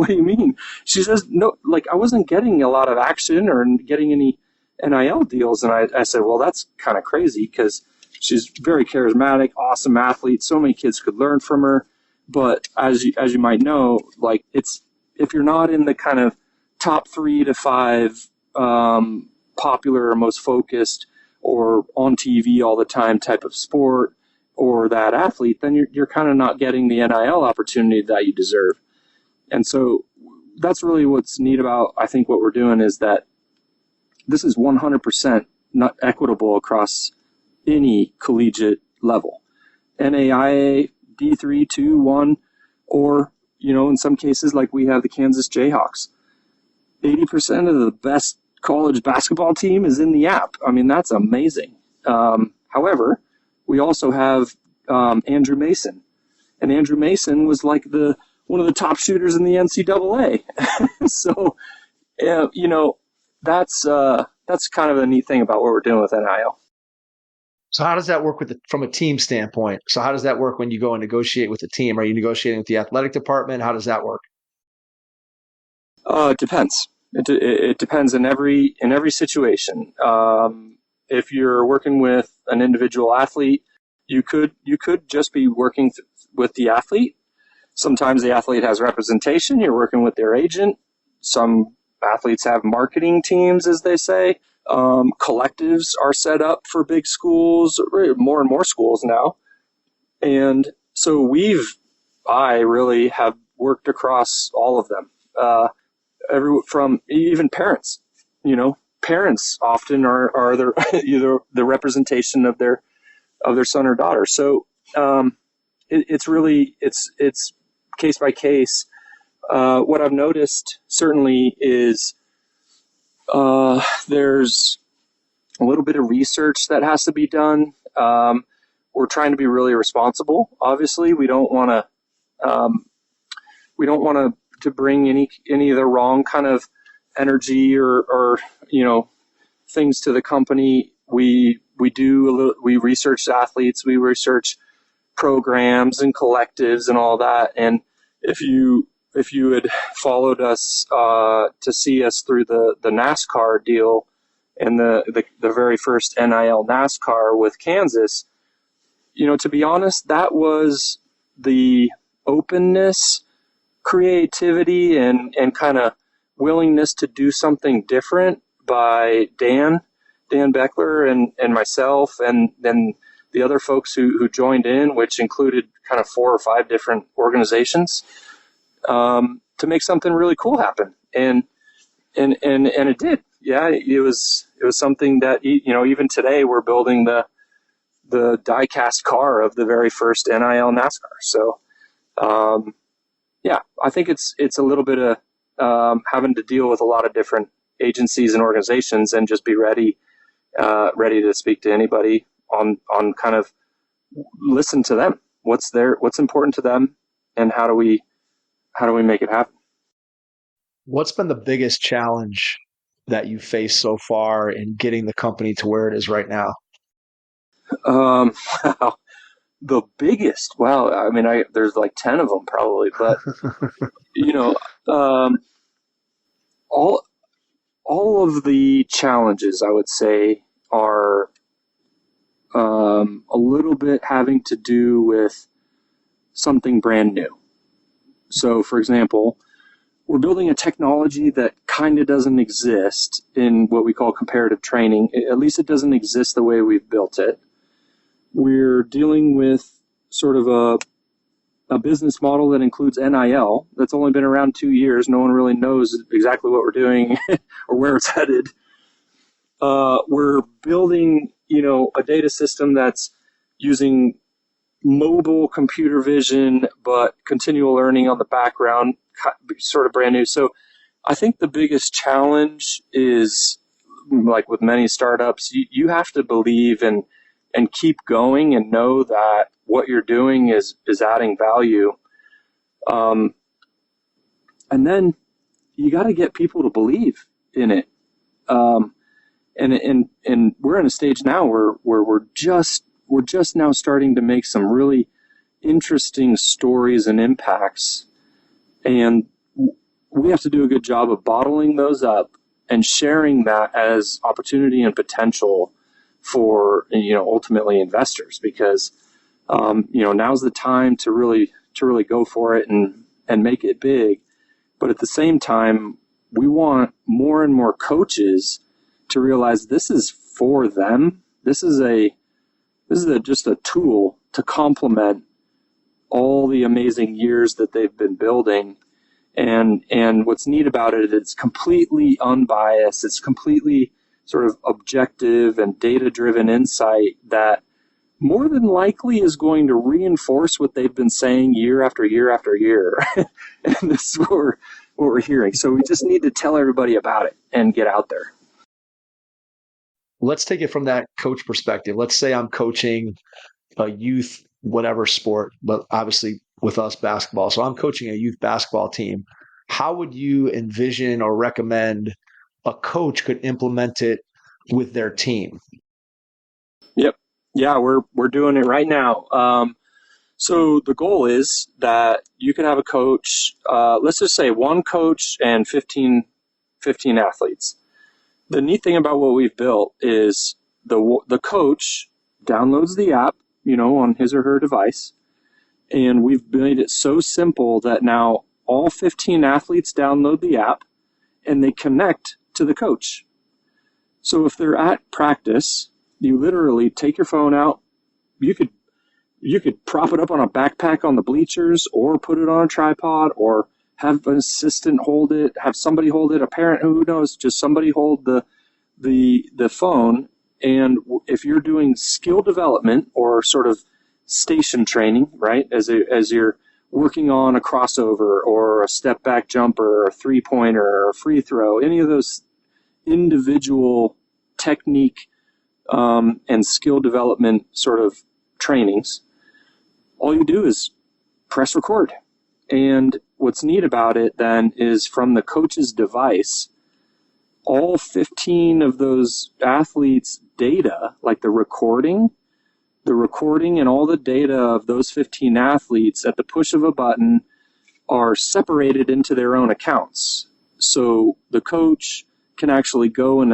do you mean?" She says, "No, like I wasn't getting a lot of action or getting any NIL deals." And I said, "Well, that's kind of crazy, because she's very charismatic, awesome athlete. So many kids could learn from her. But as you might know, like if you're not in the kind of top 3 to 5 popular or most focused or on TV all the time type of sport, or that athlete, then you're kind of not getting the NIL opportunity that you deserve." And so that's really what's neat about, I think, what we're doing, is that this is 100% not equitable across any collegiate level. NAIA, D3, 2, 1, or, in some cases, like we have the Kansas Jayhawks. 80% of the best college basketball team is in the app. I mean, that's amazing. However, we also have Andrew Mason, and Andrew Mason was like one of the top shooters in the NCAA. So, that's kind of a neat thing about what we're doing with NIL. So how does that work from a team standpoint? So how does that work when you go and negotiate with the team? Are you negotiating with the athletic department? How does that work? It depends. It depends in every situation. If you're working with an individual athlete, you could just be working with the athlete. Sometimes the athlete has representation. You're working with their agent. Some athletes have marketing teams, as they say. Collectives are set up for big schools, more and more schools now. And so I really have worked across all of them. From even parents, parents often are either the representation of their son or daughter. So it's really case by case. What I've noticed certainly is there's a little bit of research that has to be done. We're trying to be really responsible. Obviously, we don't want to bring any of the wrong kind of energy or things to the company. We research athletes. We research programs and collectives and all that. And if you had followed us to see us through the NASCAR deal and the very first NIL NASCAR with Kansas, to be honest, that was the openness, creativity, and kind of willingness to do something different by Dan Beckler and myself, and then the other folks who joined in, which included kind of 4 or 5 different organizations, to make something really cool happen. And it did. Yeah, it was something that, even today we're building the die-cast car of the very first NIL NASCAR. So, I think it's a little bit of having to deal with a lot of different agencies and organizations, and just be ready to speak to anybody on kind of listen to them. What's important to them, and how do we make it happen? What's been the biggest challenge that you faced so far in getting the company to where it is right now? The biggest, well, I mean, there's like 10 of them probably, but all of the challenges, I would say, are a little bit having to do with something brand new. So, for example, we're building a technology that kind of doesn't exist in what we call comparative training. At least it doesn't exist the way we've built it. We're dealing with sort of a business model that includes NIL that's only been around 2 years. No one really knows exactly what we're doing or where it's headed. We're building, a data system that's using mobile computer vision, but continual learning on the background, sort of brand new. So I think the biggest challenge is, like with many startups, you have to believe and keep going and know that what you're doing is adding value. And then you got to get people to believe in it. And we're in a stage now where we're just now starting to make some really interesting stories and impacts. And we have to do a good job of bottling those up and sharing that as opportunity and potential for, ultimately investors, because, now's the time to really go for it and make it big. But at the same time, we want more and more coaches to realize this is for them. This is just a tool to complement all the amazing years that they've been building. And what's neat about it, it's completely unbiased. It's completely sort of objective and data-driven insight that more than likely is going to reinforce what they've been saying year after year after year. And this is what we're hearing. So we just need to tell everybody about it and get out there. Let's take it from that coach perspective. Let's say I'm coaching a youth, whatever sport, but obviously with us, basketball. So I'm coaching a youth basketball team. How would you envision or recommend a coach could implement it with their team? Yep. Yeah, we're doing it right now. So the goal is that you can have a coach, let's just say one coach and 15 athletes. The neat thing about what we've built is the coach downloads the app, on his or her device, and we've made it so simple that now all 15 athletes download the app and they connect to the coach. So if they're at practice, you literally take your phone out. You could prop it up on a backpack on the bleachers, or put it on a tripod, or have an assistant hold it, have somebody hold it, a parent, who knows, just somebody hold the phone. And if you're doing skill development or sort of station training, right, as you're working on a crossover or a step back jumper or a 3-pointer or a free throw, any of those individual technique and skill development sort of trainings, all you do is press record. And what's neat about it then is, from the coach's device, all 15 of those athletes' data, like the recording, the recording and all the data of those 15 athletes at the push of a button are separated into their own accounts. So the coach can actually go and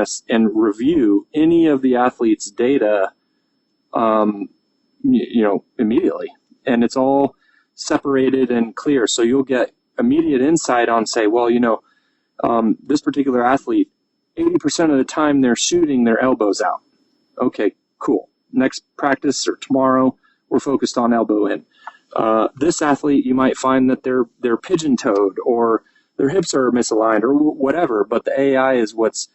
review any of the athletes' data, immediately. And it's all separated and clear. So you'll get immediate insight on, say, well, this particular athlete, 80% of the time they're shooting their elbows out. Okay, cool. Next practice or tomorrow, we're focused on elbow in. This athlete, you might find that they're pigeon-toed or their hips are misaligned or whatever, but the AI is what's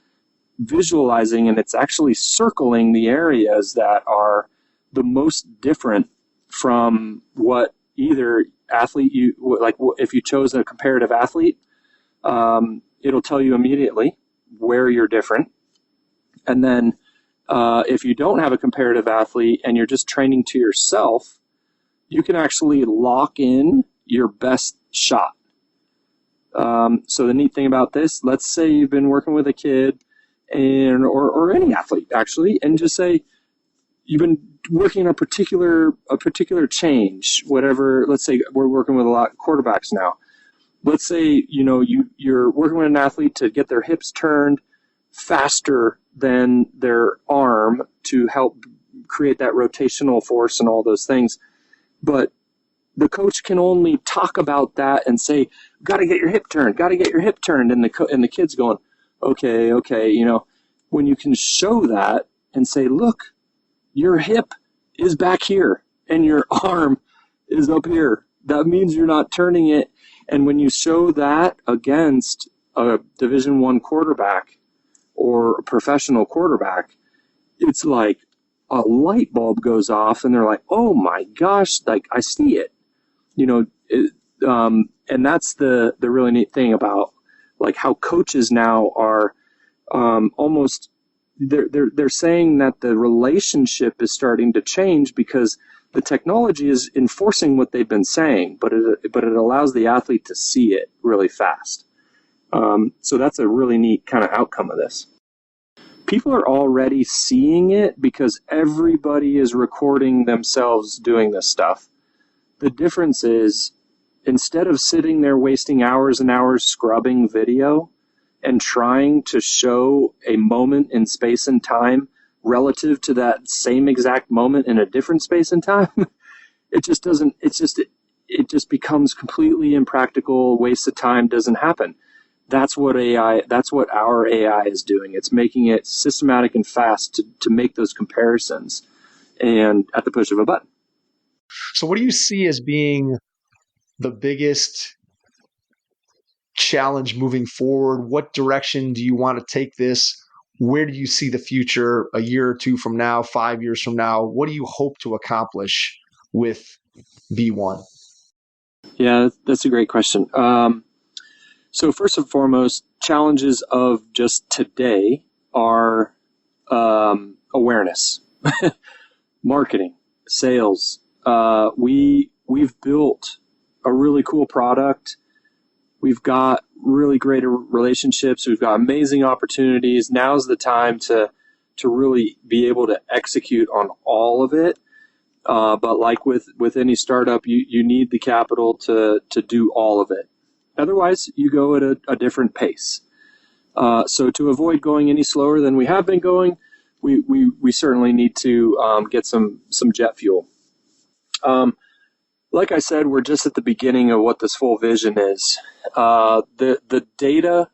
visualizing, and it's actually circling the areas that are the most different from what either athlete if you chose a comparative athlete, it'll tell you immediately where you're different. And then if you don't have a comparative athlete and you're just training to yourself, you can actually lock in your best shot. So the neat thing about this, let's say you've been working with a kid or any athlete actually, and just say you've been working on a particular change, whatever. Let's say we're working with a lot of quarterbacks now. Let's say, you're working with an athlete to get their hips turned faster than their arm to help create that rotational force and all those things. But the coach can only talk about that and say, got to get your hip turned, got to get your hip turned. And the kid's going, okay. When you can show that and say, look, your hip is back here and your arm is up here. That means you're not turning it. And when you show that against a Division I quarterback or a professional quarterback, it's like a light bulb goes off and they're like, oh my gosh, like I see it. And that's the really neat thing about like how coaches now are almost they're saying that the relationship is starting to change because the technology is enforcing what they've been saying, but it allows the athlete to see it really fast. So that's a really neat kind of outcome of this. People are already seeing it because everybody is recording themselves doing this stuff. The difference is, instead of sitting there wasting hours and hours scrubbing video and trying to show a moment in space and time relative to that same exact moment in a different space and time, it just becomes completely impractical, waste of time, doesn't happen. That's what our AI is doing. It's making it systematic and fast to make those comparisons and at the push of a button. So what do you see as being the biggest challenge moving forward? What direction do you want to take this? Where do you see the future a year or two from now, 5 years from now? What do you hope to accomplish with BeONE? Yeah, that's a great question. So first and foremost, challenges of just today are awareness, marketing, sales. We've built a really cool product. We've got really great relationships. We've got amazing opportunities. Now's the time to really be able to execute on all of it. But like with any startup, you need the capital to do all of it. Otherwise, you go at a different pace. So to avoid going any slower than we have been going, we certainly need to get some jet fuel. Like I said, we're just at the beginning of what this full vision is. The data,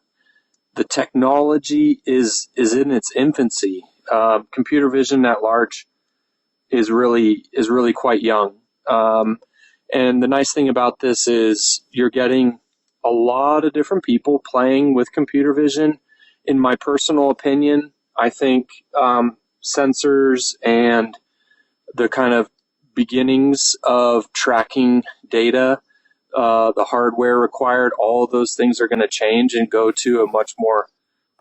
the technology is in its infancy. Computer vision at large is really quite young. And the nice thing about this is you're getting a lot of different people playing with computer vision. In my personal opinion, I think sensors and the kind of beginnings of tracking data, the hardware required, all of those things are going to change and go to a much more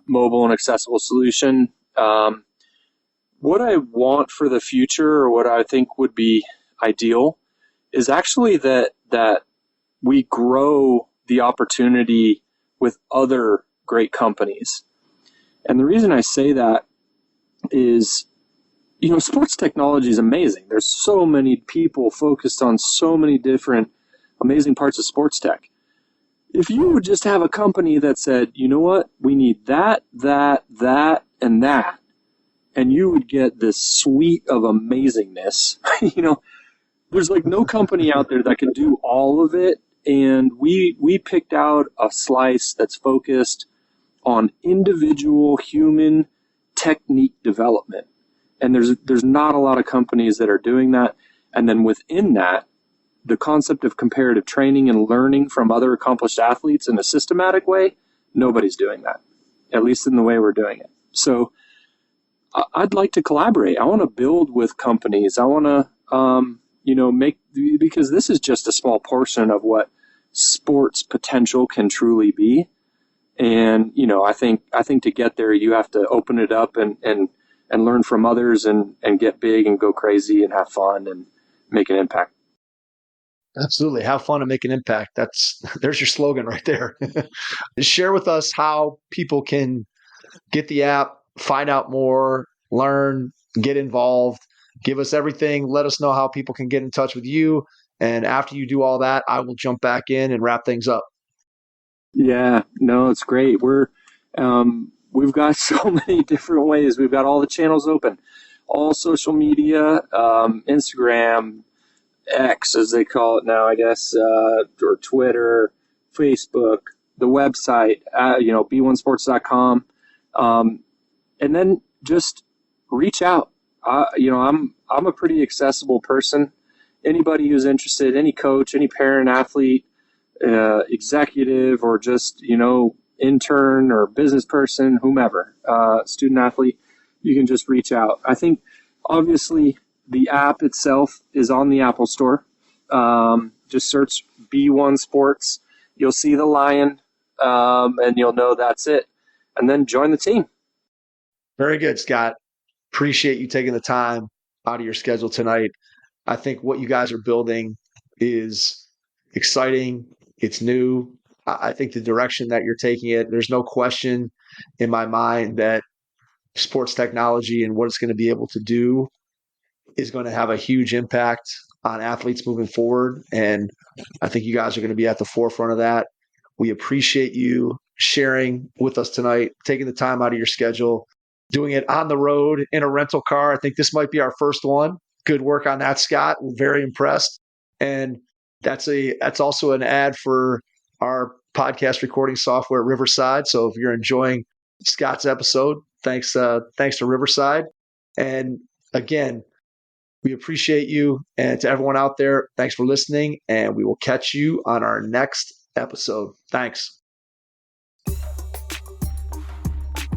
mobile and accessible solution. What I want for the future, or what I think would be ideal, is actually that we grow the opportunity with other great companies. And the reason I say that is sports technology is amazing. There's so many people focused on so many different amazing parts of sports tech. If you would just have a company that said, you know what, we need that, and that, and you would get this suite of amazingness. There's like no company out there that can do all of it. And we picked out a slice that's focused on individual human technique development. And there's not a lot of companies that are doing that. And then within that, the concept of comparative training and learning from other accomplished athletes in a systematic way, nobody's doing that, at least in the way we're doing it. So I'd like to collaborate. I want to build with companies. I want to, because this is just a small portion of what sports potential can truly be. And, I think to get there, you have to open it up and learn from others and get big and go crazy and have fun and make an impact. Absolutely. Have fun and make an impact. There's your slogan right there. Share with us how people can get the app, find out more, learn, get involved, give us everything. Let us know how people can get in touch with you. And after you do all that, I will jump back in and wrap things up. Yeah, no, it's great. We've got so many different ways. We've got all the channels open, all social media, Instagram, X, as they call it now, I guess, or Twitter, Facebook, the website, BeOneSports.com. And then just reach out. I'm a pretty accessible person. Anybody who's interested, any coach, any parent, athlete, executive, or just, intern or business person, whomever, student athlete, you can just reach out. I think obviously the app itself is on the Apple Store. Just search BeONE Sports. You'll see the lion, and you'll know that's it. And then join the team. Very good, Scott. Appreciate you taking the time out of your schedule tonight. I think what you guys are building is exciting. It's new. I think the direction that you're taking it, there's no question in my mind that sports technology and what it's going to be able to do is going to have a huge impact on athletes moving forward. And I think you guys are going to be at the forefront of that. We appreciate you sharing with us tonight, taking the time out of your schedule, doing it on the road in a rental car. I think this might be our first one. Good work on that, Scott. We're very impressed. And that's also an ad for our podcast recording software, Riverside. So if you're enjoying Scott's episode, thanks to Riverside. And again, we appreciate you. And to everyone out there, thanks for listening. And we will catch you on our next episode. Thanks.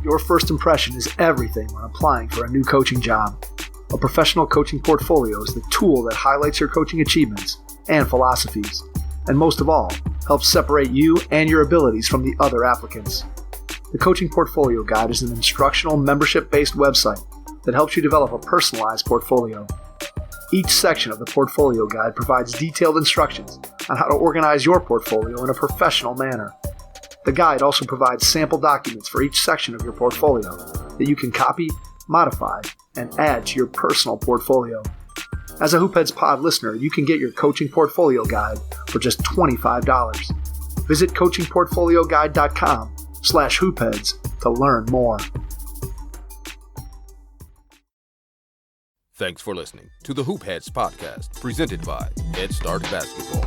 Your first impression is everything when applying for a new coaching job. A professional coaching portfolio is the tool that highlights your coaching achievements and philosophies, and most of all, helps separate you and your abilities from the other applicants. The Coaching Portfolio Guide is an instructional, membership-based website that helps you develop a personalized portfolio. Each section of the Portfolio Guide provides detailed instructions on how to organize your portfolio in a professional manner. The guide also provides sample documents for each section of your portfolio that you can copy, modify, and add to your personal portfolio. As a Hoopheads Pod listener, you can get your Coaching Portfolio Guide for just $25. Visit coachingportfolioguide.com/hoopheads to learn more. Thanks for listening to the Hoopheads podcast, presented by Head Start Basketball.